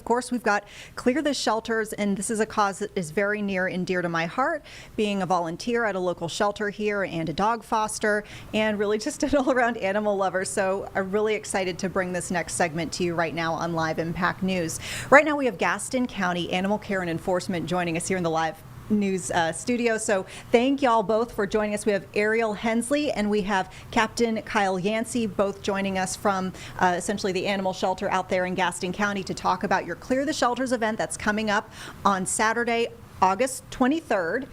course, we've got Clear the Shelters, and this is a cause that is very near and dear to my heart, being a volunteer at a local shelter here and a dog foster, and really just an all-around animal lover. So I'm really excited to bring this next segment to you right now on Live Impact News. Right now we have Gaston County Animal Care and Enforcement joining us here in the Live News studio. So thank y'all both for joining us. We have Ariel Hensley and we have Captain Kyle Yancey, both joining us from essentially the animal shelter out there in Gaston County to talk about your Clear the Shelters event that's coming up on Saturday, August 23rd.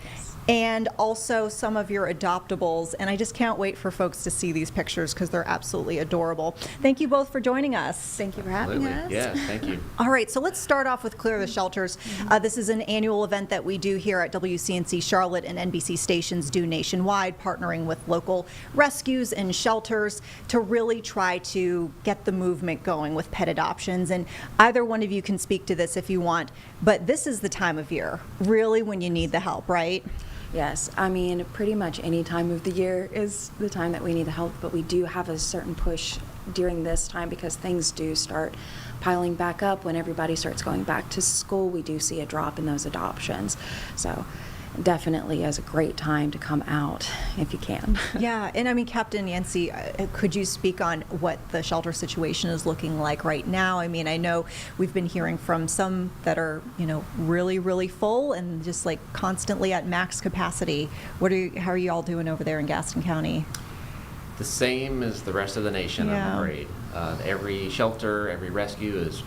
And also some of your adoptables. And I just can't wait for folks to see these pictures because they're absolutely adorable. Thank you both for joining us. Thank you for having us. Yes, thank you. All right, so let's start off with Clear the Shelters. This is an annual event that we do here at WCNC Charlotte, and NBC stations do nationwide, partnering with local rescues and shelters to really try to get the movement going with pet adoptions. And either one of you can speak to this if you want, but this is the time of year, really, when you need the help, right? Yes, I mean, pretty much any time of the year is the time that we need the help, but we do have a certain push during this time because things do start piling back up. When everybody starts going back to school, we do see a drop in those adoptions. So definitely is a great time to come out if you can. Yeah, and I mean, Captain Yancey, could you speak on what the shelter situation is looking like right now? I mean, I know we've been hearing from some that are, really, really full and just like constantly at max capacity. How are you all doing over there in Gaston County? The same as the rest of the nation, Yeah. I'm afraid. Every shelter, every rescue is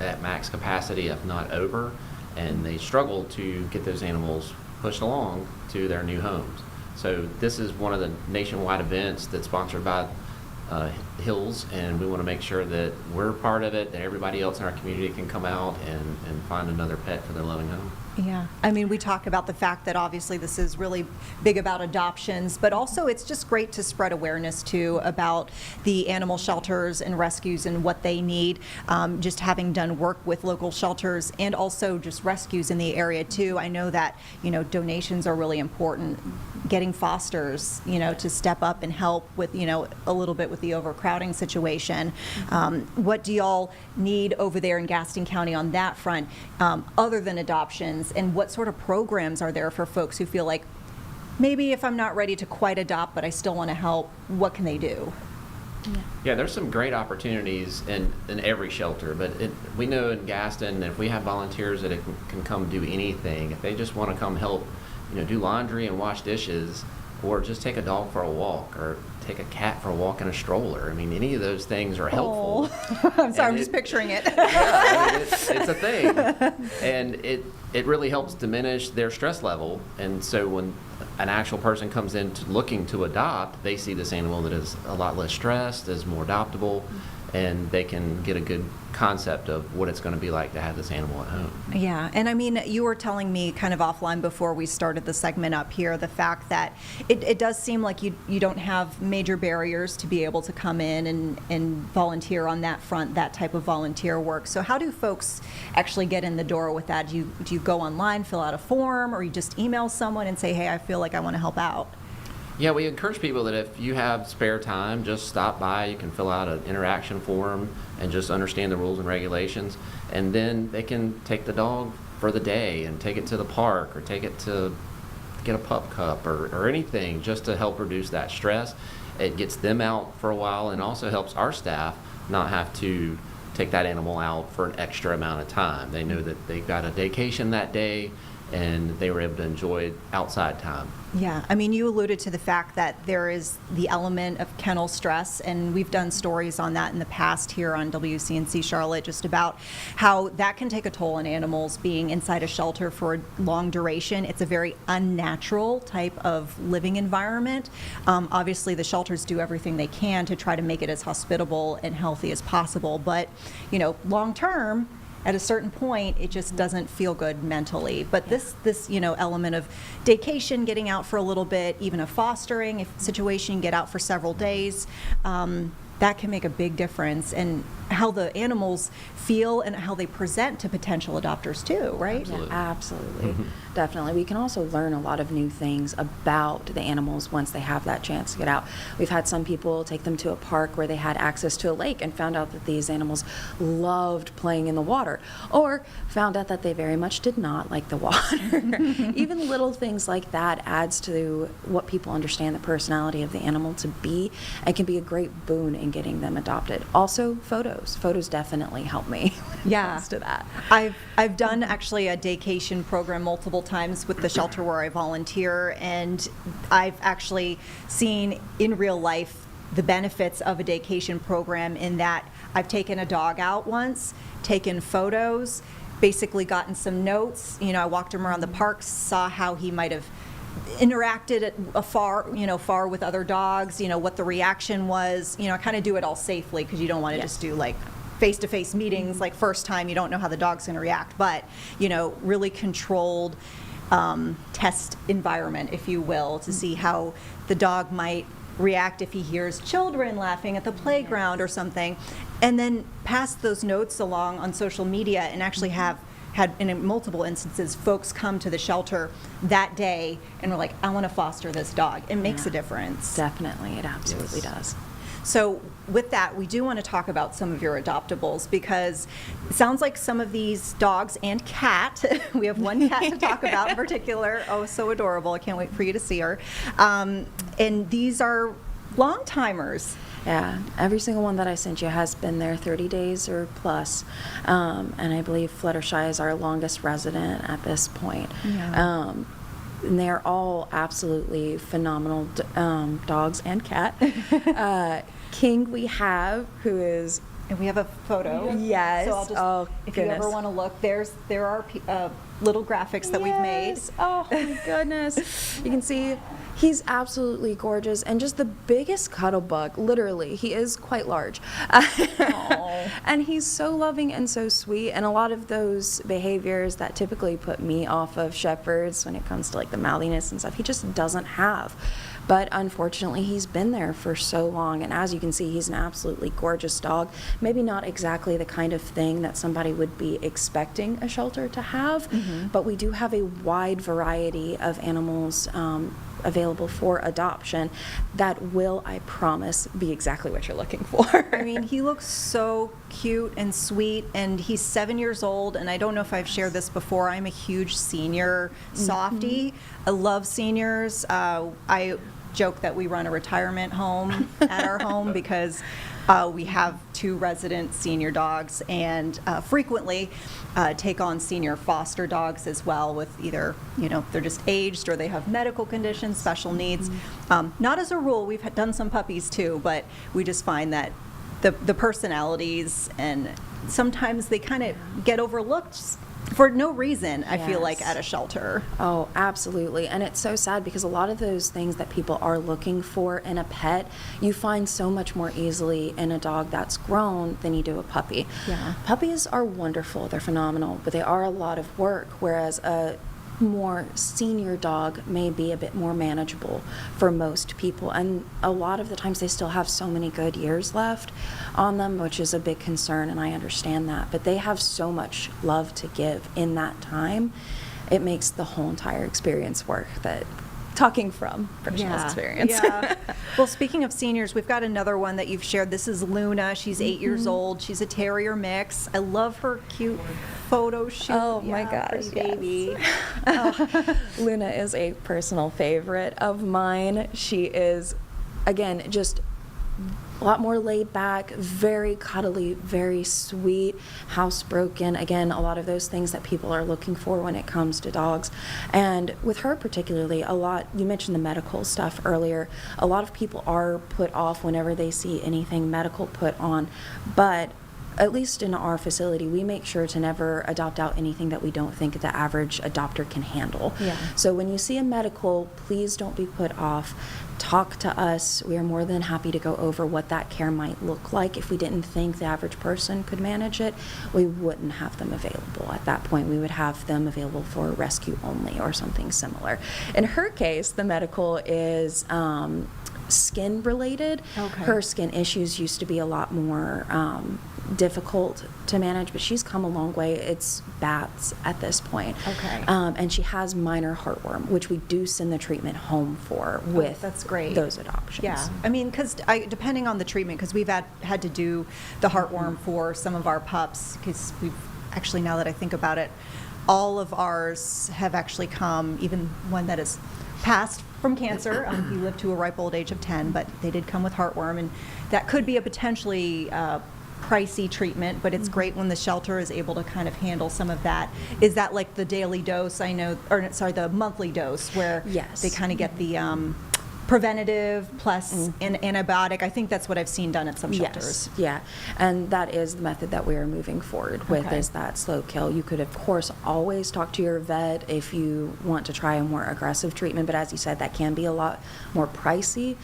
at max capacity, if not over, and they struggle to get those animals pushed along to their new homes. So this is one of the nationwide events that's sponsored by Hills, and we want to make sure that we're part of it, that everybody else in our community can come out and find another pet for their loving home. Yeah, I mean, we talk about the fact that obviously this is really big about adoptions, but also it's just great to spread awareness too about the animal shelters and rescues and what they need. Just having done work with local shelters and also just rescues in the area too, I know that, donations are really important. Getting fosters, to step up and help with, a little bit with the overcrowding situation. What do y'all need over there in Gaston County on that front, other than adoptions? And what sort of programs are there for folks who feel like, maybe if I'm not ready to quite adopt, but I still want to help, what can they do? Yeah, there's some great opportunities in every shelter, but we know in Gaston that if we have volunteers that can come do anything, if they just want to come help, do laundry and wash dishes, or just take a dog for a walk, or take a cat for a walk in a stroller. I mean, any of those things are helpful. Oh. I'm sorry, I'm just picturing it. Yeah, I mean, it's a thing. And it really helps diminish their stress level. And so when an actual person comes in looking to adopt, they see this animal that is a lot less stressed, is more adoptable, and they can get a good concept of what it's going to be like to have this animal at home. Yeah, and I mean, you were telling me kind of offline before we started the segment up here, the fact that it does seem like you don't have major barriers to be able to come in and volunteer on that front, that type of volunteer work. So how do folks actually get in the door with that? Do you go online, fill out a form, or you just email someone and say, hey, I feel like I want to help out? Yeah, we encourage people that if you have spare time, just stop by. You can fill out an interaction form and just understand the rules and regulations. And then they can take the dog for the day and take it to the park or take it to get a pup cup or anything just to help reduce that stress. It gets them out for a while and also helps our staff not have to take that animal out for an extra amount of time. They know that they got a vacation that day and they were able to enjoy outside time. Yeah, I mean, you alluded to the fact that there is the element of kennel stress, and we've done stories on that in the past here on WCNC Charlotte, just about how that can take a toll on animals being inside a shelter for a long duration. It's a very unnatural type of living environment. Obviously, the shelters do everything they can to try to make it as hospitable and healthy as possible, but, long term, at a certain point, it just doesn't feel good mentally. But this element of daycation, getting out for a little bit, even a fostering situation, get out for several days, that can make a big difference in how the animals feel and how they present to potential adopters too, right? Absolutely. Yeah, absolutely. Definitely. We can also learn a lot of new things about the animals once they have that chance to get out. We've had some people take them to a park where they had access to a lake and found out that these animals loved playing in the water, or found out that they very much did not like the water. Even little things like that adds to what people understand the personality of the animal to be, and can be a great boon in getting them adopted. Also, photos. Photos definitely help me when it comes to that. I've done actually a daycation program multiple times with the shelter where I volunteer, and I've actually seen in real life the benefits of a daycation program in that I've taken a dog out once, taken photos, basically gotten some notes. I walked him around the park, saw how he might have interacted at far with other dogs, what the reaction was. I kind of do it all safely because you don't want to just do like face-to-face meetings like first time. You don't know how the dog's going to react, but really controlled test environment, if you will, to see how the dog might react if he hears children laughing at the playground or something, and then pass those notes along on social media, and actually have had, in multiple instances, folks come to the shelter that day and were like, I want to foster this dog. It makes a difference. Definitely. It absolutely does. So with that, we do want to talk about some of your adoptables, because it sounds like some of these dogs and cat, we have one cat to talk about in particular. Oh, so adorable. I can't wait for you to see her. And these are long timers. Yeah, every single one that I sent you has been there 30 days or plus. And I believe Fluttershy is our longest resident at this point. Yeah. And they're all absolutely phenomenal dogs and cat. King we have, who is... And we have a photo. Yes. So I'll just, oh, if goodness. you ever want to look, there are little graphics that we've made. Yes. Oh, my goodness. You can see he's absolutely gorgeous and just the biggest cuddle bug, literally. He is quite large. And he's so loving and so sweet. And a lot of those behaviors that typically put me off of shepherds when it comes to like the mouthiness and stuff, he just doesn't have. But unfortunately, he's been there for so long. And as you can see, he's an absolutely gorgeous dog. Maybe not exactly the kind of thing that somebody would be expecting a shelter to have, but we do have a wide variety of animals available for adoption that will, I promise, be exactly what you're looking for. I mean, he looks so cute and sweet, and he's 7 years old, and I don't know if I've shared this before, I'm a huge senior softie. I love seniors. I joke that we run a retirement home at our home because we have 2 resident senior dogs, and frequently take on senior foster dogs as well, with either, they're just aged or they have medical conditions, special needs. Not as a rule, we've done some puppies too, but we just find that the personalities, and sometimes they kind of get overlooked for no reason, I feel like, at a shelter. Oh, absolutely. And it's so sad because a lot of those things that people are looking for in a pet, you find so much more easily in a dog that's grown than you do a puppy. Yeah. Puppies are wonderful. They're phenomenal, but they are a lot of work, whereas a more senior dog may be a bit more manageable for most people, and a lot of the times they still have so many good years left on them, which is a big concern, and I understand that, but they have so much love to give in that time. It makes the whole entire experience work. That talking from personal experience. Yeah. Well, speaking of seniors, we've got another one that you've shared. This is Luna. She's 8 years old. She's a terrier mix. I love her cute photo shoot. Oh my gosh, pretty baby. Luna is a personal favorite of mine. She is, again, just a lot more laid back, very cuddly, very sweet, housebroken. Again, a lot of those things that people are looking for when it comes to dogs. And with her particularly, you mentioned the medical stuff earlier, a lot of people are put off whenever they see anything medical put on, but at least in our facility, we make sure to never adopt out anything that we don't think the average adopter can handle. Yeah. So when you see a medical, please don't be put off. Talk to us. We are more than happy to go over what that care might look like. If we didn't think the average person could manage it, we wouldn't have them available. At that point, we would have them available for rescue only or something similar. In her case, the medical is skin related. Okay. Her skin issues used to be a lot more difficult to manage, but she's come a long way. It's bats at this point. Okay. And she has minor heartworm, which we do send the treatment home for with that's great. those adoptions. Yeah, I mean, because depending on the treatment, because we've had to do the heartworm for some of our pups, because we've actually, now that I think about it, all of ours have actually come, even one that is passed from cancer. He lived to a ripe old age of 10, but they did come with heartworm, and that could be a potentially pricey treatment, but it's great when the shelter is able to kind of handle some of that. Is that like the daily dose, I know, or sorry, the monthly dose, where Yes. they kind of get the preventative plus an antibiotic? I think that's what I've seen done at some shelters. Yes, yeah, and that is the method that we are moving forward with, Okay. is that slow kill. You could, of course, always talk to your vet if you want to try a more aggressive treatment, but as you said, that can be a lot more pricey,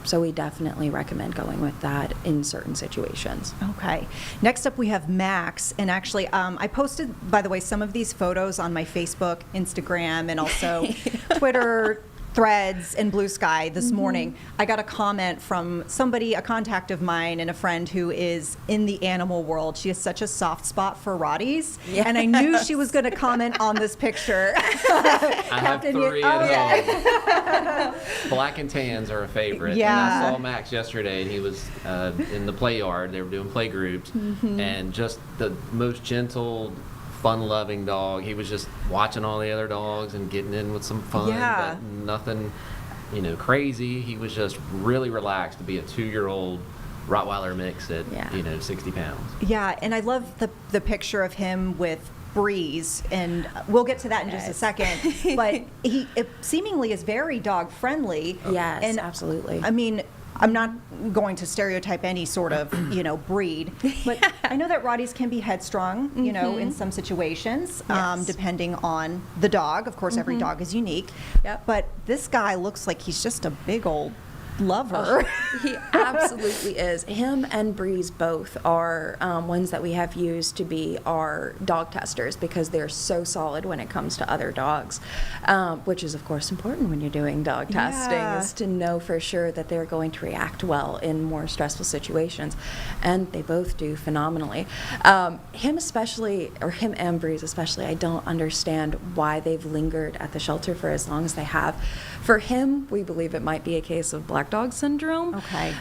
so we definitely recommend going with that in certain situations. Okay. Next up, we have Max. And actually, I posted, by the way, some of these photos on my Facebook, Instagram, and also Twitter, Threads, and Blue Sky this morning. I got a comment from somebody, a contact of mine and a friend who is in the animal world. She has such a soft spot for Rotties. And I knew she was going to comment on this picture. I have Captain, 3 oh, at home. Black and tans are a favorite. Yeah. And I saw Max yesterday, and he was in the play yard. They were doing play groups, and just the most gentle, fun-loving dog. He was just watching all the other dogs and getting in with some fun, Yeah. but nothing, crazy. He was just really relaxed to be a 2-year-old Rottweiler mix at, Yeah. 60 pounds. Yeah, and I love the picture of him with Breeze, and we'll get to that in just a second. But he seemingly is very dog friendly. Yes, and absolutely. I mean, I'm not going to stereotype any sort of breed, but I know that Rotties can be headstrong, in some situations, Yes. depending on the dog. Of course, every dog is unique. Yep. But this guy looks like he's just a big old lover. He absolutely is. Him and Breeze both are ones that we have used to be our dog testers, because they're so solid when it comes to other dogs, which is, of course, important when you're doing dog testing, Yeah. is to know for sure that they're going to react well in more stressful situations. And they both do phenomenally. Him especially, or him and Breeze especially, I don't understand why they've lingered at the shelter for as long as they have. For him, we believe it might be a case of black dog syndrome, Okay.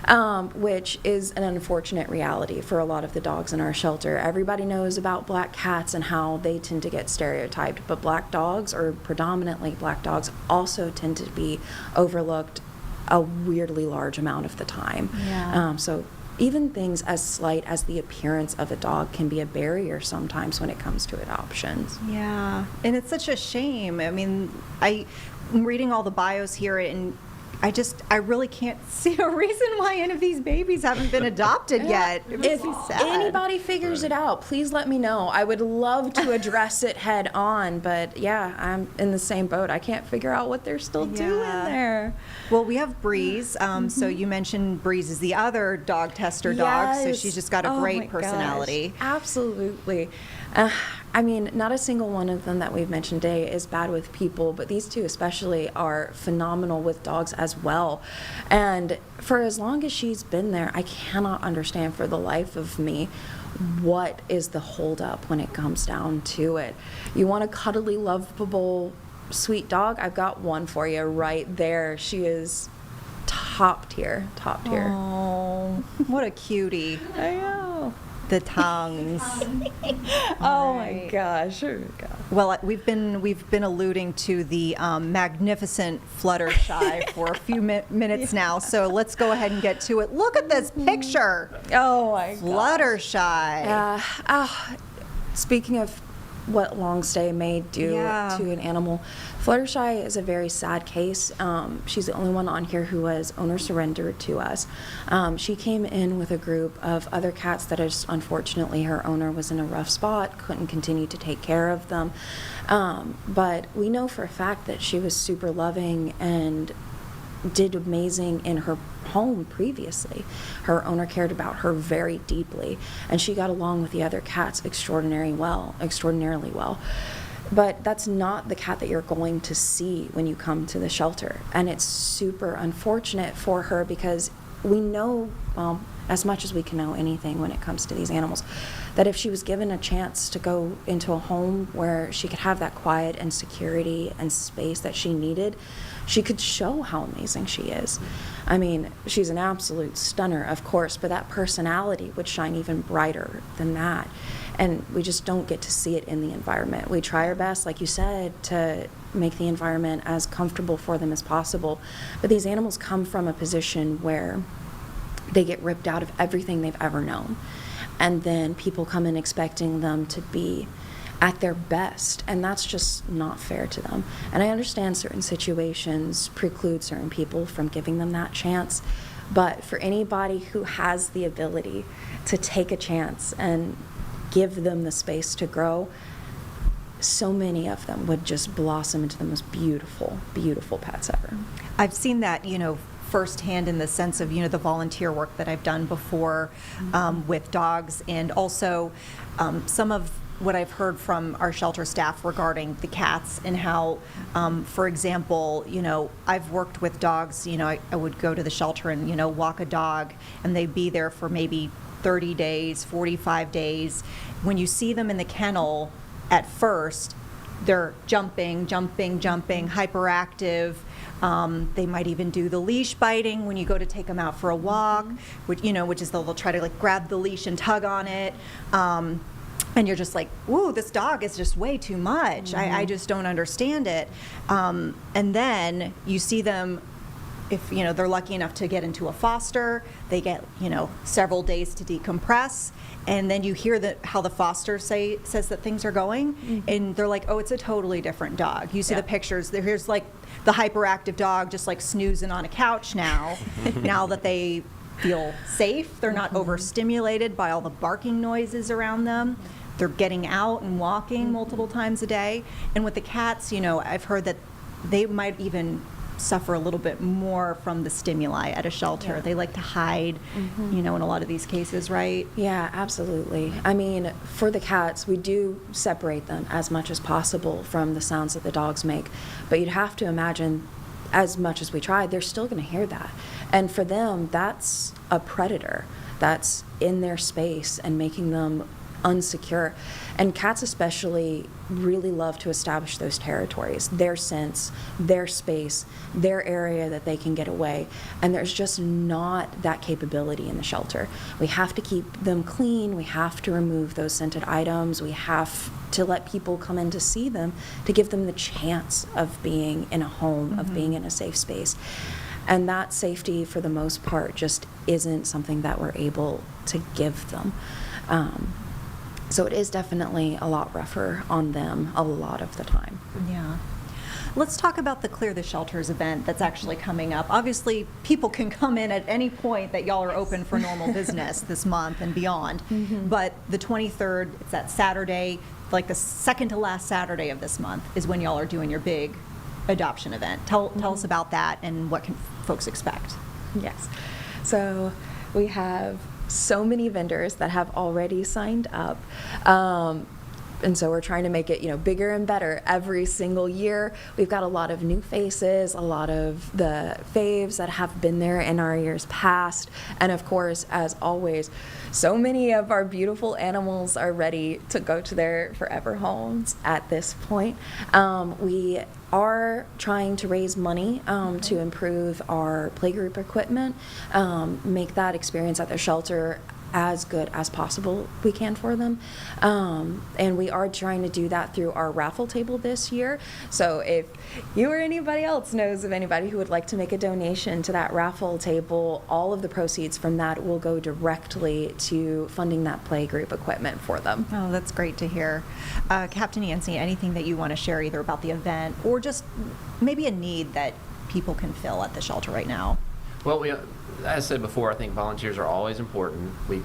which is an unfortunate reality for a lot of the dogs in our shelter. Everybody knows about black cats and how they tend to get stereotyped, but black dogs, or predominantly black dogs, also tend to be overlooked a weirdly large amount of the time. Yeah. So even things as slight as the appearance of a dog can be a barrier sometimes when it comes to adoptions. Yeah, and it's such a shame. I mean, I'm reading all the bios here, and I really can't see a reason why any of these babies haven't been adopted yet. It If makes me sad. anybody figures it out, please let me know. I would love to address it head on, but yeah, I'm in the same boat. I can't figure out what they're still doing Yeah. there. Well, we have Breeze. So you mentioned Breeze is the other dog tester dog, so Yes. she's just got a Oh my great gosh. personality. Absolutely. I mean, not a single one of them that we've mentioned today is bad with people, but these two especially are phenomenal with dogs as well. And for as long as she's been there, I cannot understand for the life of me what is the holdup when it comes down to it. You want a cuddly, lovable, sweet dog? I've got one for you right there. She is top tier, top tier. Oh, what a cutie. I know. The tongues. Oh my gosh. Oh my gosh. Well, we've been alluding to the magnificent Fluttershy for a few minutes now, so let's go ahead and get to it. Look at this picture. Oh my Fluttershy. Speaking of what long stay may do Yeah. to an animal, Fluttershy is a very sad case. She's the only one on here who was owner surrendered to us. She came in with a group of other cats that just unfortunately her owner was in a rough spot, couldn't continue to take care of them. But we know for a fact that she was super loving and did amazing in her home previously. Her owner cared about her very deeply, and she got along with the other cats extraordinarily well. But that's not the cat that you're going to see when you come to the shelter. And it's super unfortunate for her because we know, well, as much as we can know anything when it comes to these animals, that if she was given a chance to go into a home where she could have that quiet and security and space that she needed, she could show how amazing she is. I mean, she's an absolute stunner, of course, but that personality would shine even brighter than that. And we just don't get to see it in the environment. We try our best, like you said, to make the environment as comfortable for them as possible. But these animals come from a position where they get ripped out of everything they've ever known. And then people come in expecting them to be at their best, and that's just not fair to them. And I understand certain situations preclude certain people from giving them that chance, but for anybody who has the ability to take a chance and give them the space to grow, so many of them would just blossom into the most beautiful, beautiful pets ever. I've seen that, firsthand in the sense of, the volunteer work that I've done before with dogs, and also some of what I've heard from our shelter staff regarding the cats and how, for example, I've worked with dogs, I would go to the shelter and, walk a dog, and they'd be there for maybe 30 days, 45 days. When you see them in the kennel at first, they're jumping, hyperactive. They might even do the leash biting when you go to take them out for a walk, which is they'll try to grab the leash and tug on it. And you're just like, ooh, this dog is just way too much. I just don't understand it. And then you see them, if they're lucky enough to get into a foster, they get several days to decompress, and then you hear how the foster says that things are going, and they're like, oh, it's a totally different dog. You see the pictures. Here's the hyperactive dog just snoozing on a couch now. Now that they feel safe, they're not overstimulated by all the barking noises around them. They're getting out and walking multiple times a day. And with the cats, I've heard that they might even suffer a little bit more from the stimuli at a shelter. Yeah. They like to hide, in a lot of these cases, right? Yeah, absolutely. I mean, for the cats, we do separate them as much as possible from the sounds that the dogs make. But you'd have to imagine, as much as we try, they're still going to hear that. And for them, that's a predator that's in their space and making them unsecure. And cats especially really love to establish those territories, their sense, their space, their area that they can get away. And there's just not that capability in the shelter. We have to keep them clean. We have to remove those scented items. We have to let people come in to see them, to give them the chance of being in a home, of being in a safe space. And that safety, for the most part, just isn't something that we're able to give them. So it is definitely a lot rougher on them a lot of the time. Yeah. Let's talk about the Clear the Shelters event that's actually coming up. Obviously, people can come in at any point that y'all are open for normal business this month and beyond. But the 23rd, it's that Saturday, the second to last Saturday of this month is when y'all are doing your big adoption event. Tell us about that and what can folks expect. Yes. So we have so many vendors that have already signed up. And so we're trying to make it, bigger and better every single year. We've got a lot of new faces, a lot of the faves that have been there in our years past. And of course, as always, so many of our beautiful animals are ready to go to their forever homes at this point. We are trying to raise money to improve our playgroup equipment, make that experience at their shelter as good as possible we can for them. And we are trying to do that through our raffle table this year. So if you or anybody else knows of anybody who would like to make a donation to that raffle table, all of the proceeds from that will go directly to funding that playgroup equipment for them. Oh, that's great to hear. Captain Yancey, anything that you want to share either about the event or just maybe a need that people can fill at the shelter right now? Well, as I said before, I think volunteers are always important. We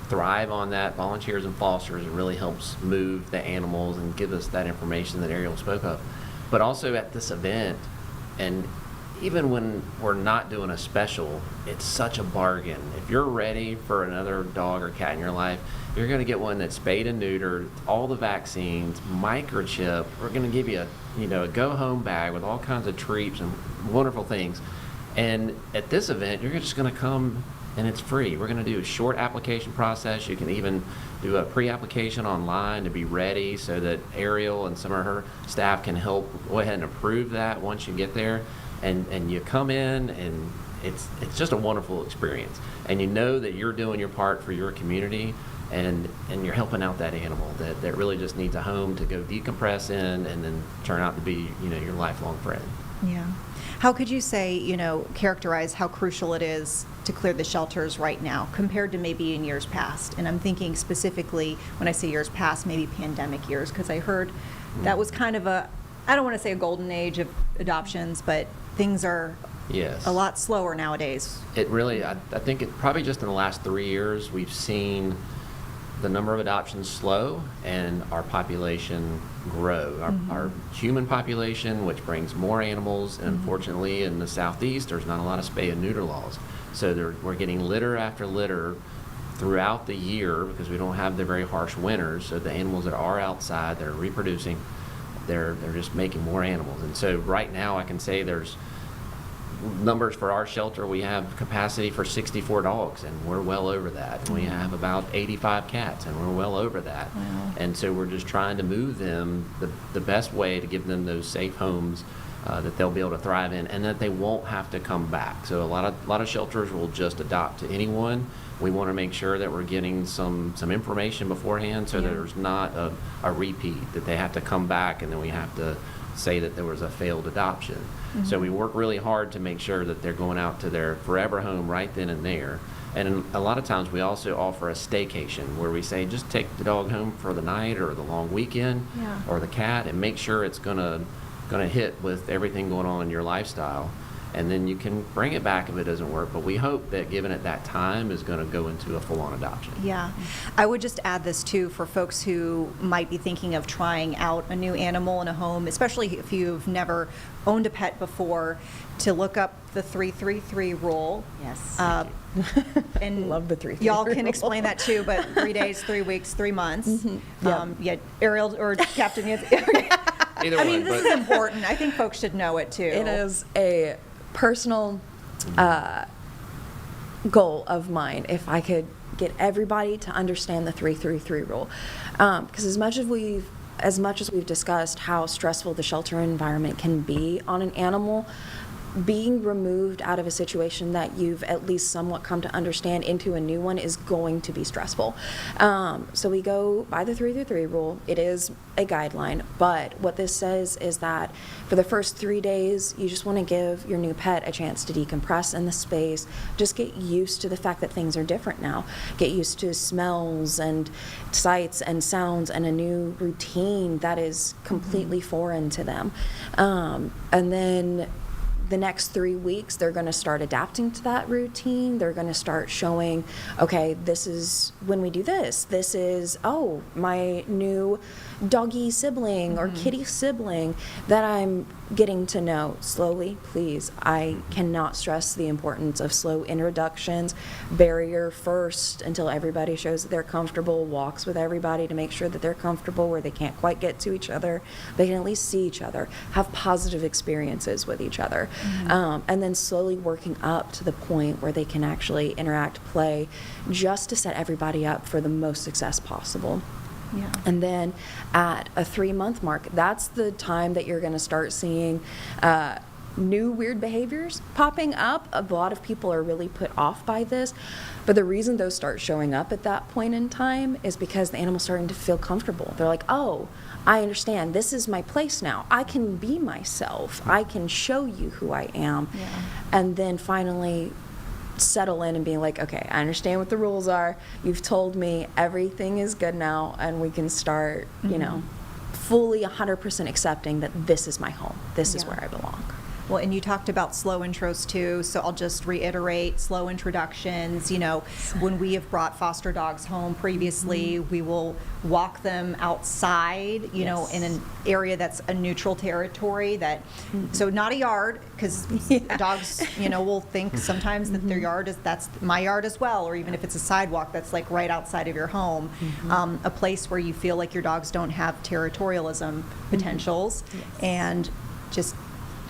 thrive on that. Volunteers and fosters, it really helps move the animals and give us that information that Ariel spoke of. But also at this event, and even when we're not doing a special, it's such a bargain. If you're ready for another dog or cat in your life, you're going to get one that's spayed and neutered, all the vaccines, microchip. We're going to give you a go-home bag with all kinds of treats and wonderful things. And at this event, you're just going to come and it's free. We're going to do a short application process. You can even do a pre-application online to be ready so that Ariel and some of her staff can help go ahead and approve that once you get there. And you come in and it's just a wonderful experience. And you know that you're doing your part for your community and you're helping out that animal that really just needs a home to go decompress in and then turn out to be, your lifelong friend. Yeah. How could you say, characterize how crucial it is to clear the shelters right now compared to maybe in years past? And I'm thinking specifically, when I say years past, maybe pandemic years, because I heard that was kind of I don't want to say a golden age of adoptions, but things are Yes. a lot slower nowadays. It really, I think it probably just in the last 3 years, we've seen the number of adoptions slow and our population grow. Our human population, which brings more animals, and unfortunately in the southeast, there's not a lot of spay and neuter laws. So we're getting litter after litter throughout the year because we don't have the very harsh winters. So the animals that are outside, that are reproducing, they're just making more animals. And so right now I can say there's numbers for our shelter. We have capacity for 64 dogs, and we're well over that. And we have about 85 cats, and we're well over that. Wow. And so we're just trying to move them the best way to give them those safe homes that they'll be able to thrive in, and that they won't have to come back. So a lot of shelters will just adopt to anyone. We want to make sure that we're getting some information beforehand so that there's not a repeat, that they have to come back and then we have to say that there was a failed adoption. So we work really hard to make sure that they're going out to their forever home right then and there. And a lot of times we also offer a staycation where we say just take the dog home for the night or the long weekend or the cat and make sure it's gonna hit with everything going on in your lifestyle. And then you can bring it back if it doesn't work. But we hope that given it that time is going to go into a full-on adoption. Yeah. I would just add this too for folks who might be thinking of trying out a new animal in a home, especially if you've never owned a pet before, to look up the 333 rule. Yes. And Love the 333 y'all can rule. explain that too, but 3 days, 3 weeks, 3 months. Yeah, Ariel or Captain. Either I one, mean, this but is important. I think folks should know it too. It is a personal goal of mine if I could get everybody to understand the 333 rule, because as much as we've discussed how stressful the shelter environment can be on an animal, being removed out of a situation that you've at least somewhat come to understand into a new one is going to be stressful. So we go by the 333 rule. It is a guideline, but what this says is that for the first 3 days, you just want to give your new pet a chance to decompress in the space. Just get used to the fact that things are different now. Get used to smells and sights and sounds and a new routine that is completely foreign to them. And then the next 3 weeks, they're going to start adapting to that routine. They're going to start showing, okay, this is when we do this. This is, oh, my new doggy sibling or kitty sibling that I'm getting to know slowly. Please, I cannot stress the importance of slow introductions, barrier first until everybody shows that they're comfortable, walks with everybody to make sure that they're comfortable where they can't quite get to each other. They can at least see each other, have positive experiences with each other. And then slowly working up to the point where they can actually interact, play, just to set everybody up for the most success possible. Yeah. And then at a 3-month mark, that's the time that you're going to start seeing new weird behaviors popping up. A lot of people are really put off by this, but the reason those start showing up at that point in time is because the animal's starting to feel comfortable. They're like, oh, I understand. This is my place now. I can be myself. I can show you who I am. Yeah. And then finally settle in and being like, okay, I understand what the rules are. You've told me everything is good now, and we can start, fully 100% accepting that this is my home. This is Yeah. where I belong. Well, and you talked about slow intros too, so I'll just reiterate, slow introductions. When we have brought foster dogs home previously, we will walk them outside, Yes. in an area that's a neutral territory so not a yard, because dogs, will think sometimes that their yard that's my yard as well, or even if it's a sidewalk that's like right outside of your home, a place where you feel like your dogs don't have territorialism potentials, and just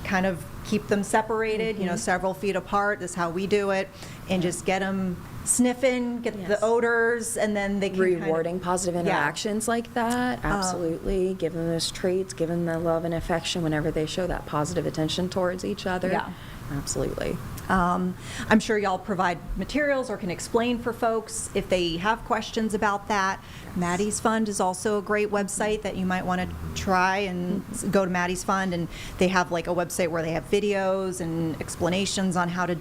kind of keep them separated, several feet apart. This is how we do it, and just get them sniffing, get Yes. the odors, and then they can Rewarding positive Yeah. interactions like that, absolutely. Give them those treats, give them the love and affection whenever they show that positive attention towards each other. Yeah. Absolutely. I'm sure y'all provide materials or can explain for folks if they have questions about that. Maddie's Fund is also a great website that you might want to try, and go to Maddie's Fund, and they have like a website where they have videos and explanations on how to,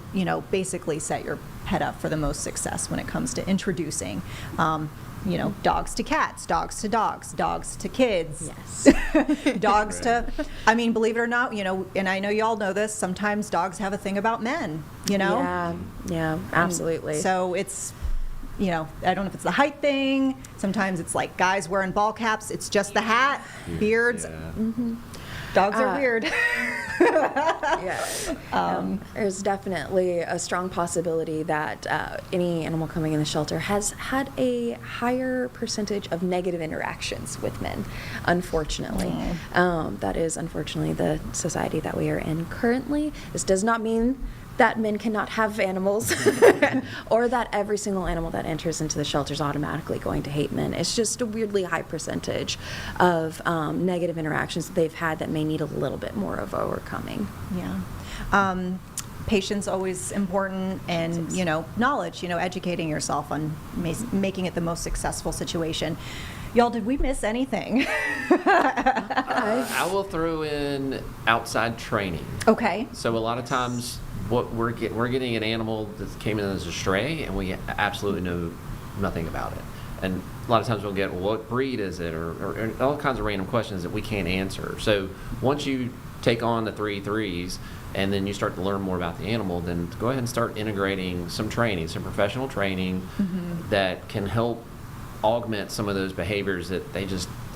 basically set your pet up for the most success when it comes to introducing, dogs to cats, dogs to dogs, dogs to kids. Yes. Dogs to, believe it or not, and I know y'all know this, sometimes dogs have a thing about men, Yeah, absolutely. So it's, I don't know if it's the height thing. Sometimes it's like guys wearing ball caps. It's just the hat, beards. Yeah. Dogs are weird. Yeah. There's definitely a strong possibility that any animal coming in the shelter has had a higher percentage of negative interactions with men, unfortunately. That is unfortunately the society that we are in currently. This does not mean that men cannot have animals or that every single animal that enters into the shelter is automatically going to hate men. It's just a weirdly high percentage of negative interactions that they've had that may need a little bit more of overcoming. Yeah. Patience always important, and knowledge, educating yourself on making it the most successful situation. Y'all, did we miss anything? I will throw in outside training. Okay. So a lot of times, what we're getting an animal that came in as a stray, and we absolutely know nothing about it. And a lot of times we'll get, well, what breed is it, or all kinds of random questions that we can't answer. So once you take on the 3-3s, and then you start to learn more about the animal, then go ahead and start integrating some training, some professional training that can help augment some of those behaviors that they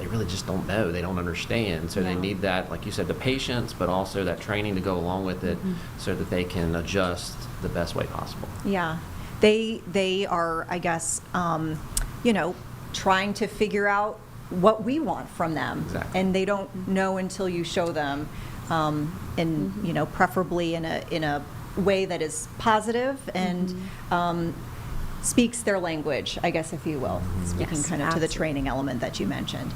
really just don't know, they don't understand. So they Yeah. need that, like you said, the patience, but also that training to go along with it, so that they can adjust the best way possible. Yeah, they are, I guess, trying to figure out what we want from them, Exactly. and they don't know until you show them, and preferably in a way that is positive and speaks their language, I guess, if you will, speaking Yes, kind of to the absolutely. training element that you mentioned.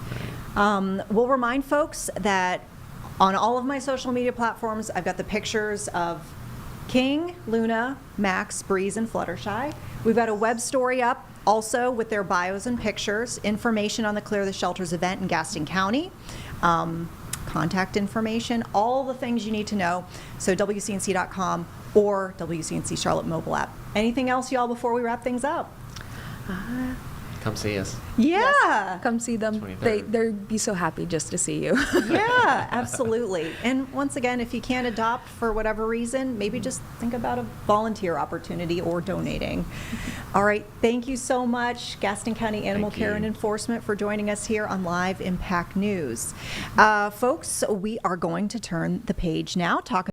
We'll remind folks that on all of my social media platforms, I've got the pictures of King, Luna, Max, Breeze, and Fluttershy. We've got a web story up also with their bios and pictures, information on the Clear the Shelters event in Gaston County, contact information, all the things you need to know. So WCNC.com or WCNC Charlotte mobile app. Anything else, y'all, before we wrap things up? Come see us. Yeah. Come see them. 23rd. They'd be so happy just to see you. Yeah, absolutely. And once again, if you can't adopt for whatever reason, maybe just think about a volunteer opportunity or donating. All right, thank you so much, Gaston County Animal Thank Care and you. Enforcement, for joining us here on Live Impact News. Folks, we are going to turn the page now, talk